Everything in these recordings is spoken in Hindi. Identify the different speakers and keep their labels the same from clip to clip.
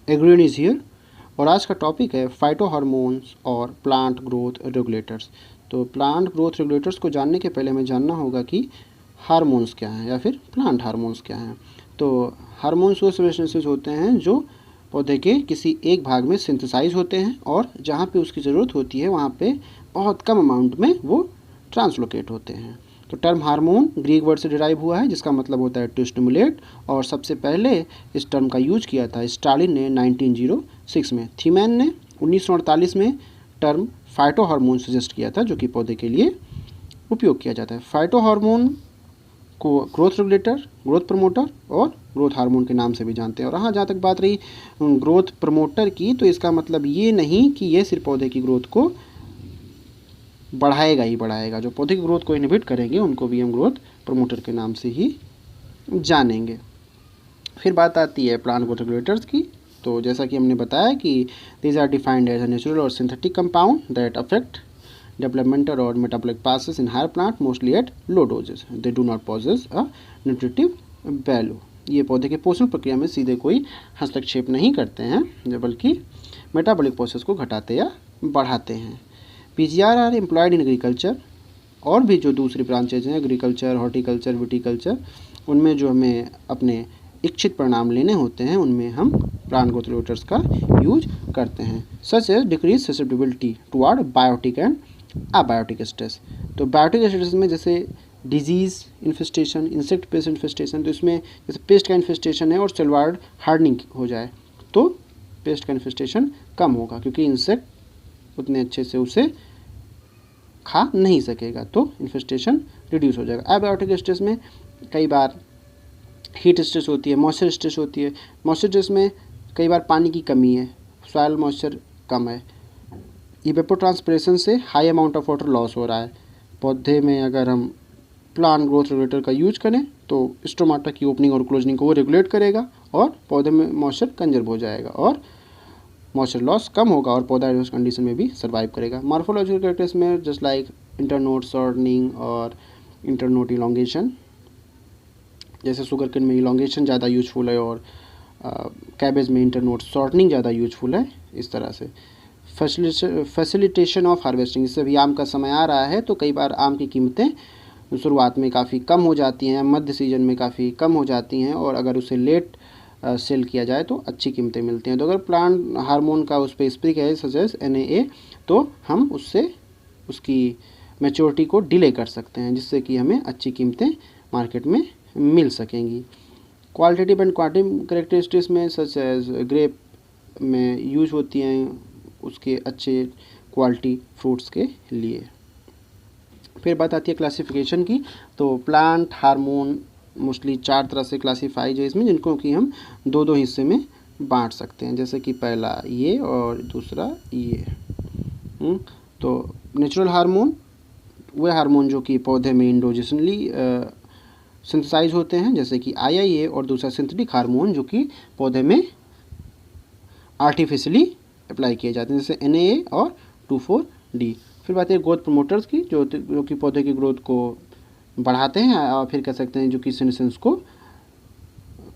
Speaker 1: Everyone is here. और आज का टॉपिक है फाइटो हार्मोन्स और प्लांट ग्रोथ रेगुलेटर्स। तो प्लांट ग्रोथ रेगुलेटर्स को जानने के पहले हमें जानना होगा कि हार्मोन्स क्या हैं या फिर प्लांट हार्मोन्स क्या हैं। तो हार्मोन्स वो सब्सटेंसेस होते हैं जो पौधे के किसी एक भाग में सिंथेसाइज होते हैं और जहाँ पे उसकी ज़रूरत होती है वहाँ पे बहुत कम अमाउंट में वो ट्रांसलोकेट होते हैं। तो टर्म हार्मोन ग्रीक वर्ड से डिराइव हुआ है जिसका मतलब होता है टू स्टिमुलेट, और सबसे पहले इस टर्म का यूज किया था स्टालिन ने 1906 में। थीमैन ने 1948 में टर्म फाइटो हार्मोन सजेस्ट किया था जो कि पौधे के लिए उपयोग किया जाता है। फाइटो हार्मोन को ग्रोथ रेगुलेटर, ग्रोथ प्रमोटर और ग्रोथ हार्मोन के नाम से भी जानते हैं। और हाँ, जहाँ तक बात रही ग्रोथ प्रमोटर की, तो इसका मतलब ये नहीं कि ये सिर्फ पौधे की ग्रोथ को बढ़ाएगा ही बढ़ाएगा, जो पौधे की ग्रोथ को इनहिबिट करेंगे उनको भी हम ग्रोथ प्रमोटर के नाम से ही जानेंगे। फिर बात आती है प्लांट ग्रोथ रेगुलेटर्स की। तो जैसा कि हमने बताया कि these are defined as a natural और synthetic compound that affect developmental or metabolic process in higher plant mostly at low doses. They do not possess a nutritive value. ये पौधे के पोषण प्रक्रिया में सीधे कोई हस्तक्षेप नहीं करते हैं बल्कि मेटाबॉलिक प्रोसेस को घटाते या बढ़ाते हैं। PGR are employed in agriculture, और भी जो दूसरी ब्रांचेज हैं एग्रीकल्चर, हॉर्टिकल्चर, विटीकल्चर, उनमें जो हमें अपने इच्छित परिणाम लेने होते हैं उनमें हम प्लांट ग्रोथ रेगुलेटर्स का यूज करते हैं। Such as decrease susceptibility toward biotic and abiotic stress. तो बायोटिक स्ट्रेस में जैसे disease infestation, insect pest infestation, तो इसमें जैसे पेस्ट का इन्फेस्टेशन है और सेल वॉल हार्डनिंग हो जाए तो पेस्ट का इन्फेस्टेशन कम होगा क्योंकि इंसेक्ट उतने अच्छे से उसे खा नहीं सकेगा, तो इन्फेस्टेशन रिड्यूस हो जाएगा। एबायोटिक स्ट्रेस में कई बार हीट स्ट्रेस होती है, मॉइस्चर स्ट्रेस होती है। मॉइस्चर स्ट्रेस में कई बार पानी की कमी है, सॉइल मॉइस्चर कम है, इवेपोट्रांसपिरेशन से high amount of water loss हो रहा है। पौधे में अगर हम प्लांट ग्रोथ रेगुलेटर का यूज करें तो स्टोमाटा की ओपनिंग और क्लोजनिंग को वो रेगुलेट करेगा और पौधे में मॉइस्चर कंजर्व हो जाएगा और मॉइस्चर लॉस कम होगा और पौधा उस कंडीशन में भी सर्वाइव करेगा। मॉर्फोलॉजिकल कैरेक्टर्स में जस्ट लाइक इंटरनोड शॉर्टनिंग और इंटरनोड इलोंगेशन, जैसे शुगर केन में इलोंगेशन ज़्यादा यूजफुल है और कैबेज में इंटरनोड शॉर्टनिंग ज़्यादा यूजफुल है। इस तरह से फैसिलिटेशन ऑफ हार्वेस्टिंग, इससे भी आम का समय आ रहा है तो कई बार आम की कीमतें शुरुआत में काफ़ी कम हो जाती हैं, मध्य सीजन में काफ़ी कम हो जाती हैं, और अगर उसे लेट सेल किया जाए तो अच्छी कीमतें मिलती हैं। तो अगर प्लांट हार्मोन का उस पर स्प्रे है सजेस NAA, तो हम उससे उसकी मैच्योरिटी को डिले कर सकते हैं जिससे कि हमें अच्छी कीमतें मार्केट में मिल सकेंगी। क्वालिटेटिव एंड क्वांटिटेटिव कैरेक्टरिस्टिक्स में सच एज ग्रेप में यूज होती हैं उसके अच्छे क्वालिटी फ्रूट्स के लिए। फिर बात आती है क्लासिफिकेशन की। तो प्लांट हार्मोन मोस्टली 4 तरह से क्लासीफाइज है इसमें, जिनको कि हम 2-2 हिस्से में बांट सकते हैं, जैसे कि पहला ये और दूसरा ये। तो नेचुरल हार्मोन वे हार्मोन जो कि पौधे में इंडोजेसनली सिंथेसाइज होते हैं, जैसे कि IIA, और दूसरा सिंथेटिक हार्मोन जो कि पौधे में आर्टिफिशियली अप्लाई किए जाते हैं, जैसे NAA और 2,4-D। फिर बात है ग्रोथ प्रमोटर्स की, जो कि पौधे की ग्रोथ को बढ़ाते हैं और फिर कह सकते हैं जो कि सेनेसेंस को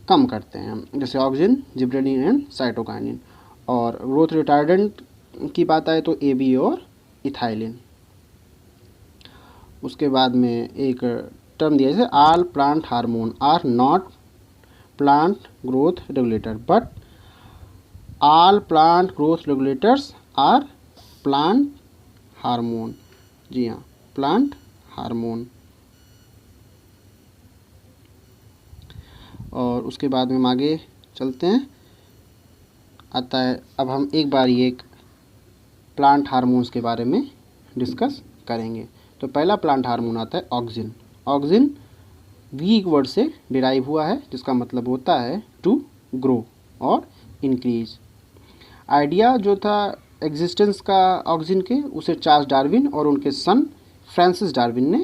Speaker 1: कम करते हैं, जैसे ऑक्सिन, जिबरेलिन एंड साइटोकाइनिन। और ग्रोथ रिटार्डेंट की बात आए तो AB और इथाइलिन। उसके बाद में एक टर्म दिया जैसे all plant hormone are not plant growth regulator but all plant growth regulators are plant hormone. जी हाँ, प्लांट हार्मोन। और उसके बाद में हम आगे चलते हैं, आता है अब हम एक बार ये प्लांट हार्मोन्स के बारे में डिस्कस करेंगे। तो पहला प्लांट हार्मोन आता है ऑक्सिन। ऑक्सिन ग्रीक वर्ड से डिराइव हुआ है जिसका मतलब होता है टू ग्रो और इंक्रीज। आइडिया जो था एग्जिस्टेंस का ऑक्सिन के, उसे चार्ल्स डार्विन और उनके सन फ्रांसिस डार्विन ने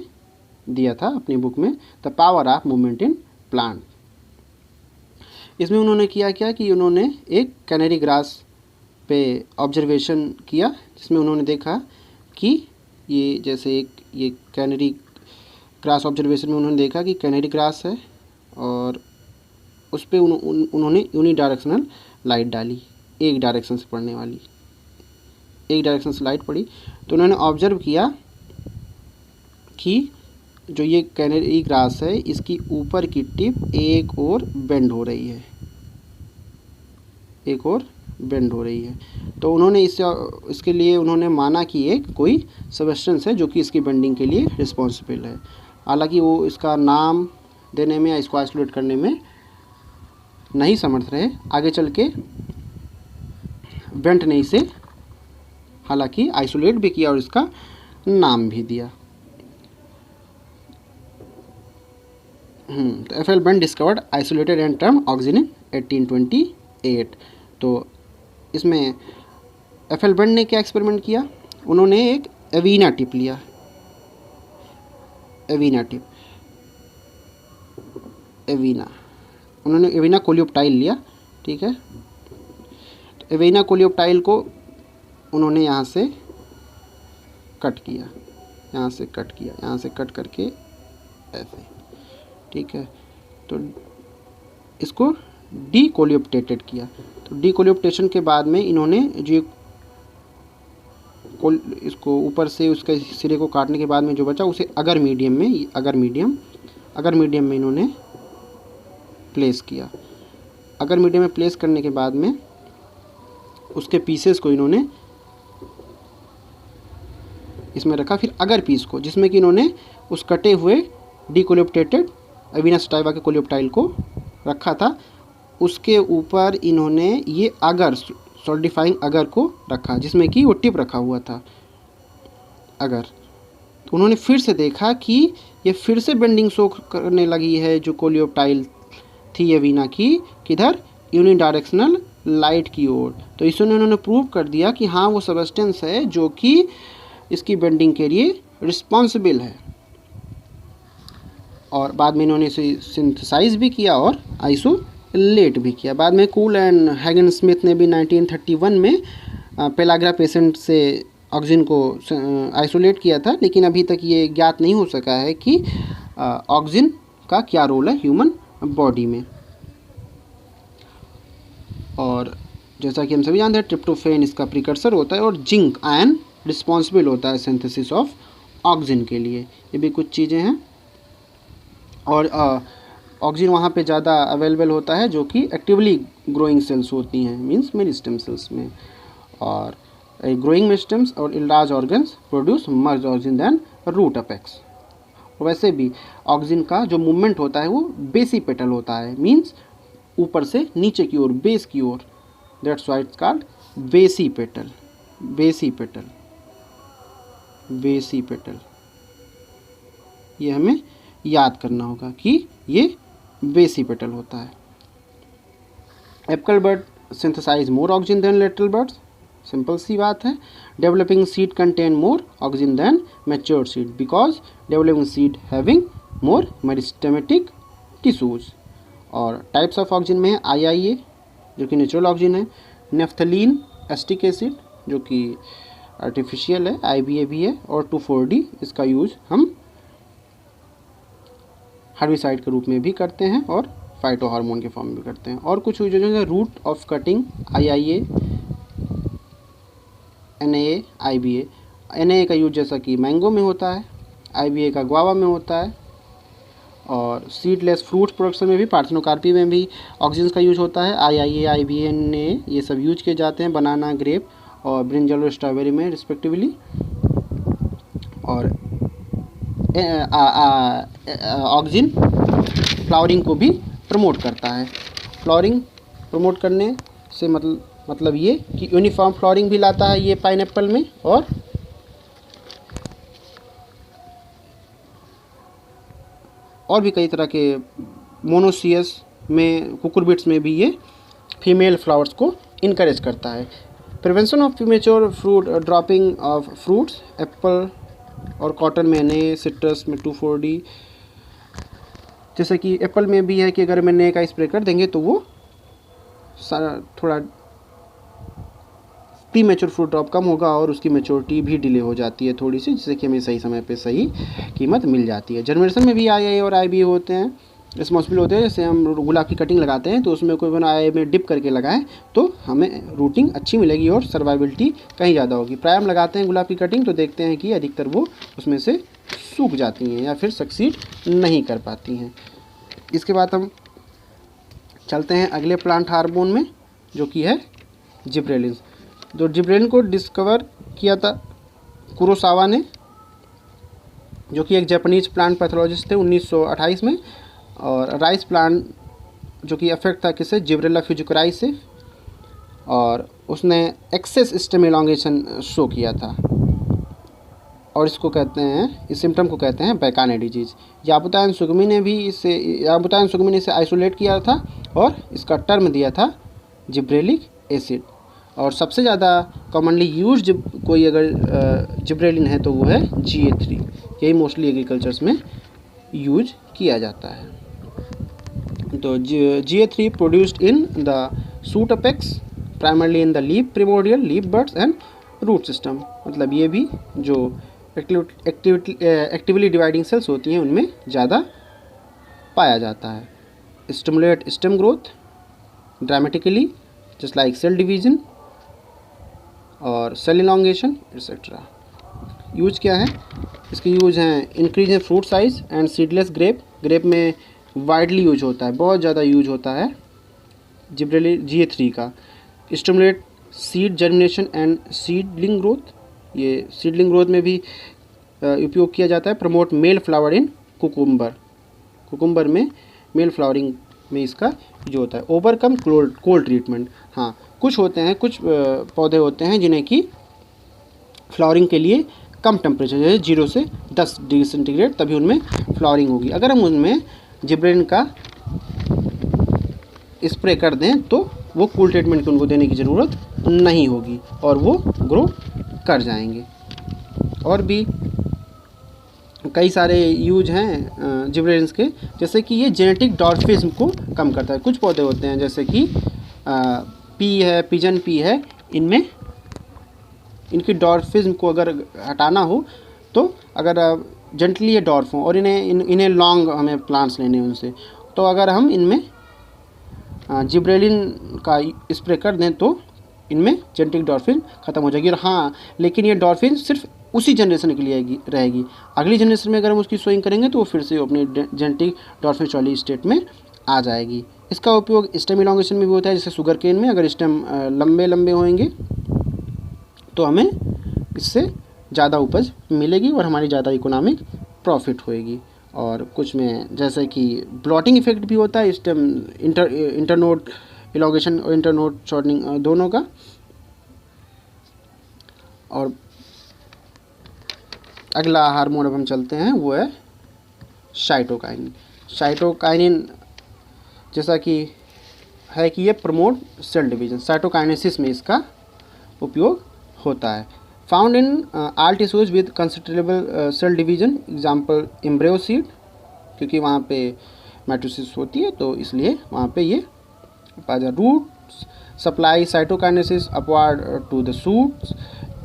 Speaker 1: दिया था अपनी बुक में the power of movement in plant. इसमें उन्होंने किया क्या कि उन्होंने एक कैनरी ग्रास पे ऑब्जर्वेशन किया जिसमें उन्होंने देखा कि ये जैसे ये कैनरी ग्रास ऑब्जर्वेशन में उन्होंने देखा कि कैनरी ग्रास है और उस पर उन्होंने यूनिडायरेक्शनल लाइट डाली एक डायरेक्शन से पड़ने वाली, एक डायरेक्शन से लाइट पड़ी। तो उन्होंने ऑब्जर्व किया कि जो ये कैनरी ग्रास है इसकी ऊपर की टिप एक और बेंड हो रही है, एक और बेंड हो रही है। तो उन्होंने इसके लिए उन्होंने माना कि एक कोई सबस्टेंस है जो कि इसकी बेंडिंग के लिए रिस्पॉन्सिबल है। हालांकि वो इसका नाम देने में या इसको आइसोलेट करने में नहीं समर्थ रहे। आगे चल के बेंट ने इसे हालांकि आइसोलेट भी किया और इसका नाम भी दिया। तो F L bent discovered isolated and term oxygen in 1828। तो इसमें एफ एल बेंट ने क्या एक्सपेरिमेंट किया, उन्होंने एक एवीना टिप लिया, एवीना टिप, एवीना, उन्होंने एवीना कोलियोप्टाइल लिया, ठीक है। तो एवीना कोलियोप्टाइल को उन्होंने यहाँ से कट किया, यहाँ से कट किया, यहाँ से कट करके ऐसे, ठीक है। तो इसको डीकोलियोप्टेटेड किया। तो डीकोलियोप्टेशन के बाद में इन्होंने जो इसको ऊपर से उसके सिरे को काटने के बाद में जो बचा उसे अगर मीडियम में, अगर मीडियम में इन्होंने प्लेस किया। अगर मीडियम में प्लेस करने के बाद में उसके पीसेस को इन्होंने इसमें रखा, फिर अगर पीस को जिसमें कि इन्होंने उस कटे हुए डीकोलियोप्टेटेड एवीना सटाइवा के कोलियोप्टाइल को रखा था, उसके ऊपर इन्होंने ये अगर सॉलिडिफाइंग अगर को रखा जिसमें कि वो टिप रखा हुआ था अगर। तो उन्होंने फिर से देखा कि ये फिर से बेंडिंग शो करने लगी है जो कोलियोप्टाइल थी एवीना की, किधर, यूनिडायरेक्शनल लाइट की ओर। तो इसमें उन्होंने प्रूव कर दिया कि हाँ वो सबस्टेंस है जो कि इसकी बेंडिंग के लिए रिस्पॉन्सिबल है। और बाद में इन्होंने इसे सिंथेसाइज भी किया और आइसोलेट भी किया। बाद में कूल एंड हैगन स्मिथ ने भी 1931 में पेलाग्रा पेशेंट से ऑक्सीजन को आइसोलेट किया था, लेकिन अभी तक ये ज्ञात नहीं हो सका है कि ऑक्सीजन का क्या रोल है ह्यूमन बॉडी में। और जैसा कि हम सभी जानते हैं ट्रिप्टोफैन इसका प्रिकर्सर होता है और जिंक आयन रिस्पॉन्सिबल होता है सिंथेसिस ऑफ ऑक्सीजन के लिए। ये भी कुछ चीज़ें हैं। और ऑक्सीजन वहाँ पे ज़्यादा अवेलेबल होता है जो कि एक्टिवली ग्रोइंग सेल्स होती हैं, मींस मेरिस्टेम सेल्स में। और ग्रोइंग मेरिस्टेम्स और large organs produce much oxygen than root apex. वैसे भी ऑक्सीजन का जो मूवमेंट होता है वो बेसिपेटल होता है, मींस ऊपर से नीचे की ओर, बेस की ओर। That's why it's called basipetal, basipetal, basipetal. ये हमें याद करना होगा कि ये बेसिपेटल होता है। Apical bud synthesize more auxin than lateral buds, simple सी बात है। Developing seed contain more auxin than mature seed because developing seed having more meristematic tissues. और टाइप्स ऑफ ऑक्सीजन में है IIA जो कि नेचुरल ऑक्सीजन है, नेफ्थलीन एस्टिक एसिड जो कि आर्टिफिशियल है, IBA भी है, और 2,4-D इसका यूज़ हम हर्बिसाइड के रूप में भी करते हैं और फाइटो हार्मोन के फॉर्म में भी करते हैं। और कुछ जो है root of cutting IIA, NAA, IBA। NAA का यूज जैसा कि मैंगो में होता है, IBA का गुआवा में होता है। और सीडलेस फ्रूट्स प्रोडक्शन में भी, पार्थेनोकार्पी में भी ऑक्सीजन का यूज होता है। IIA, IBA, NAA ये सब यूज किए जाते हैं बनाना, ग्रेप और ब्रिंजल और स्ट्रॉबेरी में रिस्पेक्टिवली। और ऑक्सीजन फ्लावरिंग को भी प्रमोट करता है। फ्लावरिंग प्रमोट करने से मतलब ये कि यूनिफॉर्म फ्लावरिंग भी लाता है ये पाइनएप्पल में। और भी कई तरह के मोनोसियस में, कुकुरबिट्स में भी ये फीमेल फ्लावर्स को इनकरेज करता है। Prevention of premature fruit dropping of fruits, Apple और कॉटन में NAA, सिट्रस में 2,4-D। जैसे कि एप्पल में भी है कि अगर मैं NAA का स्प्रे कर देंगे तो वो थोड़ा प्रीमेच्योर फ्रूट ड्रॉप कम होगा और उसकी मेच्योरिटी भी डिले हो जाती है थोड़ी सी, जिससे कि हमें सही समय पे सही कीमत मिल जाती है। जर्मिनेशन में भी IA और IBA होते हैं। रिस्पॉन्सिबल होते हैं। जैसे हम गुलाब की कटिंग लगाते हैं तो उसमें कोई बना आए में डिप करके लगाएं तो हमें रूटिंग अच्छी मिलेगी और सर्वाइबिलिटी कहीं ज़्यादा होगी। प्राय हम लगाते हैं गुलाब की कटिंग तो देखते हैं कि अधिकतर वो उसमें से सूख जाती हैं या फिर सक्सीड नहीं कर पाती हैं। इसके बाद हम चलते हैं अगले प्लांट हार्मोन में, जो कि है जिब्रेलिन। जो जिब्रेलिन को डिस्कवर किया था कुरोसावा ने, जो कि एक जापानीज प्लांट पैथोलॉजिस्ट थे 1928 में। और राइस प्लांट जो कि अफेक्ट था किससे, जिब्रेला फ्यूजिकुराई से, और उसने एक्सेस स्टेम एलोंगेशन शो किया था और इसको कहते हैं, इस सिम्टम को कहते हैं बैकाने डिजीज। याबुतान सुगमी ने इसे आइसोलेट किया था और इसका टर्म दिया था जिब्रेलिक एसिड। और सबसे ज़्यादा कॉमनली यूज कोई अगर जिब्रेलिन है तो वो है GA3। यही मोस्टली एग्रीकल्चर्स में यूज किया जाता है। तो GA3 produced in the shoot apex, primarily in the leaf primordial, leaf buds and root system. मतलब ये भी जो एक्टिवली डिवाइडिंग सेल्स होती हैं उनमें ज़्यादा पाया जाता है। Stimulate stem growth dramatically just like cell division और सेल इलॉन्गेशन एट्सेट्रा। यूज क्या है इसके? यूज हैं increase in fruit size and seedless grape. Grape में वाइडली यूज होता है, बहुत ज़्यादा यूज होता है जिब्रेलिन GA3 का। Stimulate seed germination and seedling growth, ये सीडलिंग ग्रोथ में भी उपयोग किया जाता है। Promote male flower in cucumber में मेल फ्लावरिंग में इसका जो होता है। ओवरकम कोल्ड ट्रीटमेंट, हाँ कुछ होते हैं, कुछ पौधे होते हैं जिन्हें कि फ्लावरिंग के लिए कम टेम्परेचर, जैसे 0 से 10 डिग्री सेंटीग्रेड, तभी उनमें फ्लावरिंग होगी। अगर हम उनमें जिब्रेलिन का स्प्रे कर दें तो वो कूल ट्रीटमेंट की उनको देने की ज़रूरत नहीं होगी और वो ग्रो कर जाएंगे। और भी कई सारे यूज हैं जिब्रेलिन्स के, जैसे कि ये जेनेटिक डॉर्फिज्म को कम करता है। कुछ पौधे होते हैं जैसे कि पी है, पिजन पी है, इनमें इनकी डॉर्फिज्म को अगर हटाना हो तो अगर जेंटली ये डॉर्फ हों और इन्हें लॉन्ग हमें प्लांट्स लेने हैं उनसे, तो अगर हम इनमें जिब्रेलिन का स्प्रे कर दें तो इनमें जेनेटिक डॉर्फिन ख़त्म हो जाएगी। और हाँ, लेकिन ये डॉर्फिन सिर्फ उसी जनरेशन के लिए रहेगी। अगली जनरेशन में अगर हम उसकी सोइंग करेंगे तो वो फिर से अपनी जेनेटिक डॉर्फिन वाली स्टेट में आ जाएगी। इसका उपयोग स्टेम इलॉन्गेशन में भी होता है, जैसे शुगर केन में अगर स्टेम लंबे लंबे होंगे तो हमें इससे ज़्यादा उपज मिलेगी और हमारी ज़्यादा इकोनॉमिक प्रॉफिट होएगी। और कुछ में जैसे कि ब्लॉटिंग इफेक्ट भी होता है स्टेम इंटरनोड इलॉन्गेशन और इंटरनोड शॉर्टनिंग दोनों का। और अगला हार्मोन अब हम चलते हैं वो है साइटोकाइनिन। साइटोकाइनिन जैसा कि है कि ये प्रमोट सेल डिवीजन, साइटोकाइनेसिस में इसका उपयोग होता है। Found in all tissues with considerable cell division, example embryo seed, क्योंकि वहाँ पे माइटोसिस होती है तो इसलिए वहाँ पे ये पाया। Roots supply cytokinesis upward to the shoots,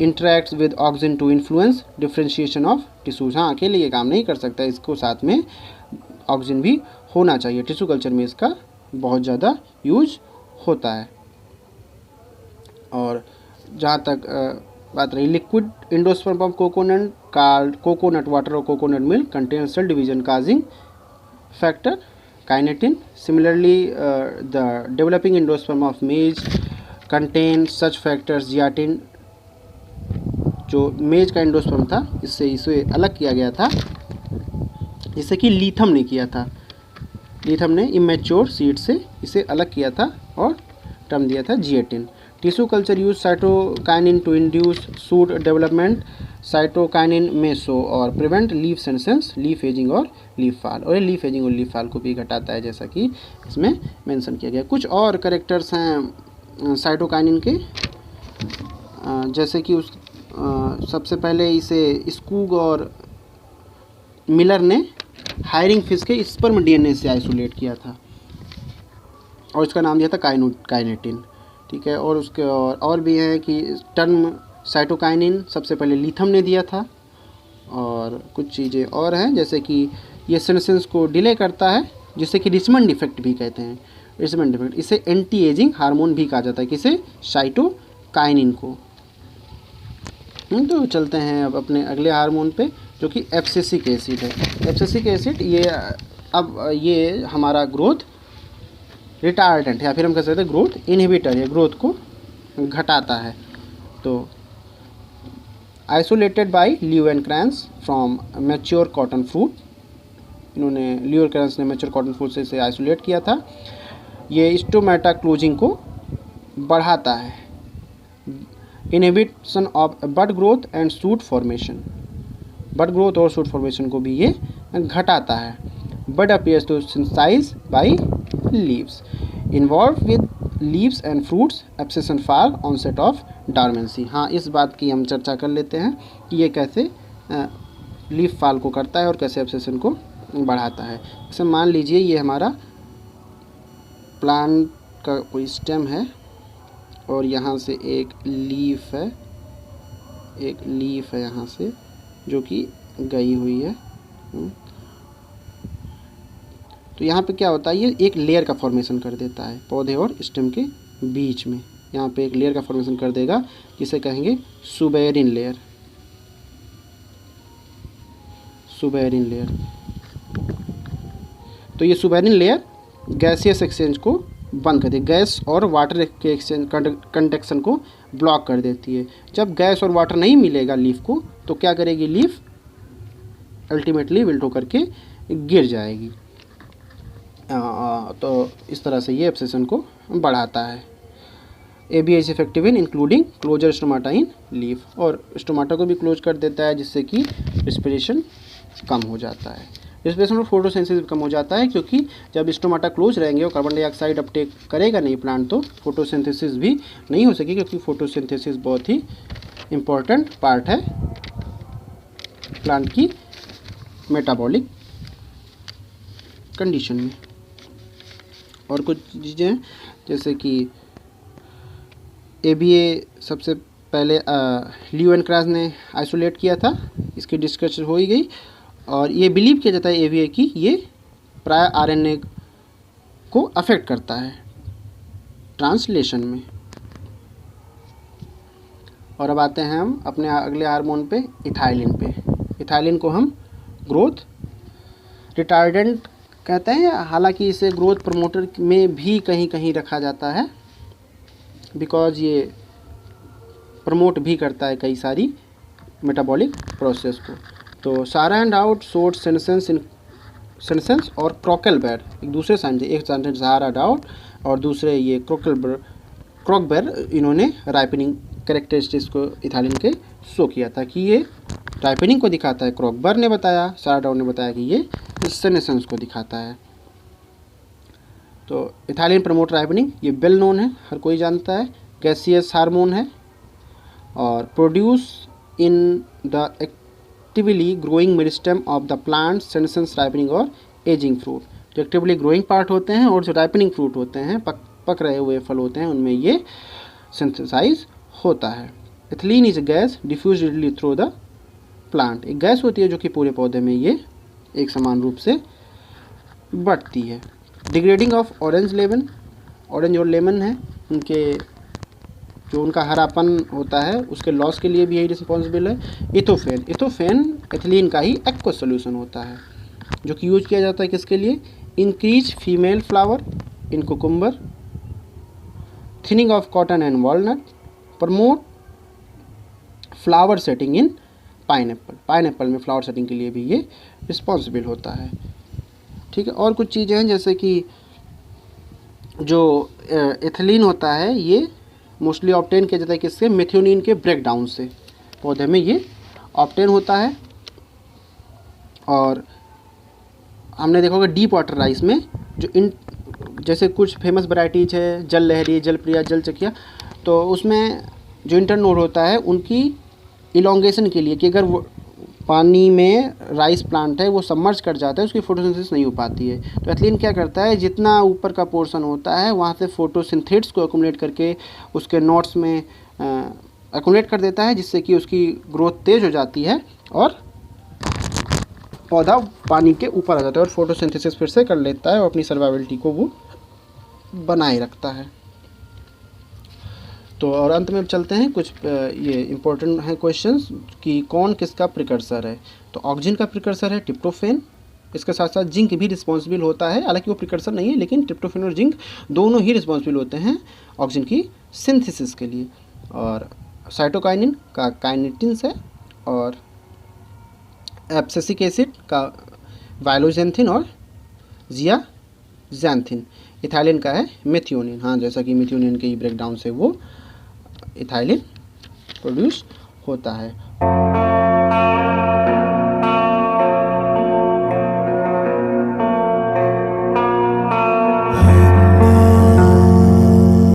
Speaker 1: interacts with auxin to influence differentiation of tissues. हाँ, अकेले ये काम नहीं कर सकता, इसको साथ में ऑक्सिन भी होना चाहिए। टिश्यू कल्चर में इसका बहुत ज़्यादा यूज होता है। और जहाँ तक बात रही liquid endosperm of coconut called coconut water और coconut milk contain cell division causing factor kinetin. Similarly the developing endosperm of maize contain such factors zeatin. जो मेज का एंडोस्पर्म था इसे अलग किया गया था, जिससे कि लीथम ने किया था। लीथम ने इमेच्योर सीड से इसे अलग किया था और टर्म दिया था G18। Tissue culture use cytokinin to induce shoot development. Cytokinin में शो और prevent leaf senescence, leaf aging और लीफ फॉल। और ये लीफ एजिंग और लीफ फॉल को भी घटाता है, जैसा कि इसमें मेंशन किया गया। कुछ और कैरेक्टर्स हैं साइटोकाइनिन के, जैसे कि सबसे पहले इसे स्कूग और मिलर ने हायरिंग फिश के स्पर्म DNA से आइसोलेट किया था और इसका नाम दिया था काइनेटिन। ठीक है, और उसके और भी हैं कि टर्म साइटोकाइनिन सबसे पहले लीथम ने दिया था। और कुछ चीज़ें और हैं जैसे कि ये सेंसेंस को डिले करता है जिसे कि रिचमंड इफेक्ट भी कहते हैं, रिचमंड इफेक्ट। इसे एंटी एजिंग हार्मोन भी कहा जाता है, किसे, साइटोकाइनिन को। तो चलते हैं अब अपने अगले हार्मोन पे, जो कि एब्सिसिक एसिड है। एब्सिसिक एसिड ये हमारा ग्रोथ रिटार्डेंट है, या फिर हम कह सकते हैं ग्रोथ इनहिबिटर है, ग्रोथ को घटाता है। तो आइसोलेटेड बाय ल्यूएनक्रांस फ्रॉम मैच्योर कॉटन फ्रूट, इन्होंने ल्यूएनक्रांस ने मैच्योर कॉटन फ्रूट से इसे आइसोलेट किया था। ये स्टोमेटा क्लोजिंग को बढ़ाता है, inhibition of bud growth and shoot formation, bud growth और शूट फॉर्मेशन को भी ये घटाता है। Bud appears to synthesize by leaves, involve with leaves and fruits, abscission fall, onset of dormancy. हाँ, इस बात की हम चर्चा कर लेते हैं कि ये कैसे लीफ फॉल को करता है और कैसे एब्सेशन को बढ़ाता है। जैसे मान लीजिए ये हमारा प्लांट का कोई स्टेम है और यहाँ से एक लीफ है, यहाँ से जो कि गई हुई है। तो यहाँ पे क्या होता है, ये एक लेयर का फॉर्मेशन कर देता है पौधे और स्टेम के बीच में। यहाँ पे एक लेयर का फॉर्मेशन कर देगा जिसे कहेंगे सुबेरिन लेयर, सुबेरिन लेयर। तो ये सुबेरिन लेयर गैसियस एक्सचेंज को बंद कर देती है, गैस और वाटर के एक्सचेंज कंडक्शन को ब्लॉक कर देती है। जब गैस और वाटर नहीं मिलेगा लीफ को, तो क्या करेगी, लीफ अल्टीमेटली विल्ट होकर के गिर जाएगी। तो इस तरह से ये एब्सेशन को बढ़ाता है। ABA is effective in including closure stomata in leaf, और स्टोमाटा को भी क्लोज कर देता है जिससे कि रिस्पिरेशन कम हो जाता है। रिस्पिरेशन और फोटोसिंथेसिस कम हो जाता है, क्योंकि जब स्टोमाटा क्लोज रहेंगे और कार्बन डाइऑक्साइड अपटेक करेगा नहीं प्लांट, तो फोटोसिंथेसिस भी नहीं हो सकेगी, क्योंकि फोटोसिंथेसिस बहुत ही इम्पोर्टेंट पार्ट है प्लांट की मेटाबॉलिक कंडीशन में। और कुछ चीज़ें जैसे कि ABA सबसे पहले ल्यूएनक्रांस ने आइसोलेट किया था, इसकी डिस्कशन हो ही गई। और ये बिलीव किया जाता है ABA की ये प्राय RNA को अफेक्ट करता है ट्रांसलेशन में। और अब आते हैं हम अपने अगले हार्मोन पे, इथाइलिन पे। इथाइलिन को हम ग्रोथ रिटार्डेंट कहते हैं, हालांकि इसे ग्रोथ प्रमोटर में भी कहीं कहीं रखा जाता है, बिकॉज ये प्रमोट भी करता है कई सारी मेटाबॉलिक प्रोसेस को। तो सारा एंड आउट, सोट, सेंसेंस और क्रॉकलबेर एक दूसरे साइंटिस्ट, एक साइंटिस्ट सहारा डाउट और दूसरे ये क्रॉकबेर, इन्होंने राइपनिंग कैरेक्टरिस्टिक्स को इथाइलिन के शो किया था कि ये राइपनिंग को दिखाता है। क्रॉकबेर ने बताया, सहारा डाउट ने बताया कि ये सेनेसेंस को दिखाता है। तो इथाइलिन प्रमोट राइपनिंग, ये वेल नोन है, हर कोई जानता है। गैसियस हार्मोन है और produce in the actively growing meristem of the plant, senescence, ripening और एजिंग फ्रूट। जो एक्टिवली ग्रोइंग पार्ट होते हैं और जो राइपनिंग फ्रूट होते हैं, पक रहे हुए फल होते हैं, उनमें ये सिंथेसाइज होता है। Ethylene is gas diffuse readily through the plant, एक गैस होती है जो कि पूरे पौधे में ये एक समान रूप से बढ़ती है। Degrading of orange lemon, orange और लेमन है, उनके जो उनका हरापन होता है उसके लॉस के लिए भी यही रिस्पॉन्सिबल है। इथोफेन, इथोफेन एथिलीन का ही एक्वस सोल्यूशन होता है, जो कि यूज किया जाता है किसके लिए, increase female flower in cucumber, thinning of cotton and walnut, promote flower setting in pineapple, pineapple में फ्लावर सेटिंग के लिए भी ये रिस्पॉन्सिबल होता है। ठीक है, और कुछ चीज़ें हैं जैसे कि जो एथिलीन होता है ये मोस्टली ऑब्टेन किया जाता है किससे, मेथियोनिन के ब्रेकडाउन से पौधे में ये ऑब्टेन होता है। और हमने देखा होगा डीप वाटर राइस में जो जैसे कुछ फेमस वैराइटीज है, जल लहरी, जलप्रिया, जल चकिया, तो उसमें जो इंटरनोड होता है उनकी इलोंगेशन के लिए कि अगर वो पानी में राइस प्लांट है वो सबमर्ज कर जाता है, उसकी फोटोसिंथेसिस नहीं हो पाती है। तो एथिलीन क्या करता है, जितना ऊपर का पोर्शन होता है वहाँ से फोटोसिंथेट्स को एक्युमुलेट करके उसके नोट्स में एक्युमुलेट कर देता है, जिससे कि उसकी ग्रोथ तेज़ हो जाती है और पौधा पानी के ऊपर आ जाता है और फोटोसिंथेसिस फिर से कर लेता है और अपनी सर्वाइवलिटी को वो बनाए रखता है। तो और अंत में चलते हैं कुछ ये इम्पोर्टेंट हैं क्वेश्चंस कि कौन किसका प्रिकर्सर है। तो ऑक्सीजन का प्रिकर्सर है ट्रिप्टोफैन, इसके साथ साथ जिंक भी रिस्पॉन्सिबल होता है, हालांकि वो प्रिकर्सर नहीं है, लेकिन ट्रिप्टोफैन और जिंक दोनों ही रिस्पॉन्सिबल होते हैं ऑक्सीजन की सिंथेसिस के लिए। और साइटोकाइनिन का काइनेटिन्स है, और एब्सिसिक एसिड का वायलोजेंथिन और जियाजैंथिन। इथाइलिन का है मेथियोनिन। हाँ, जैसा कि मेथियोनिन के ब्रेकडाउन से वो इथाइलिन प्रोड्यूस होता है।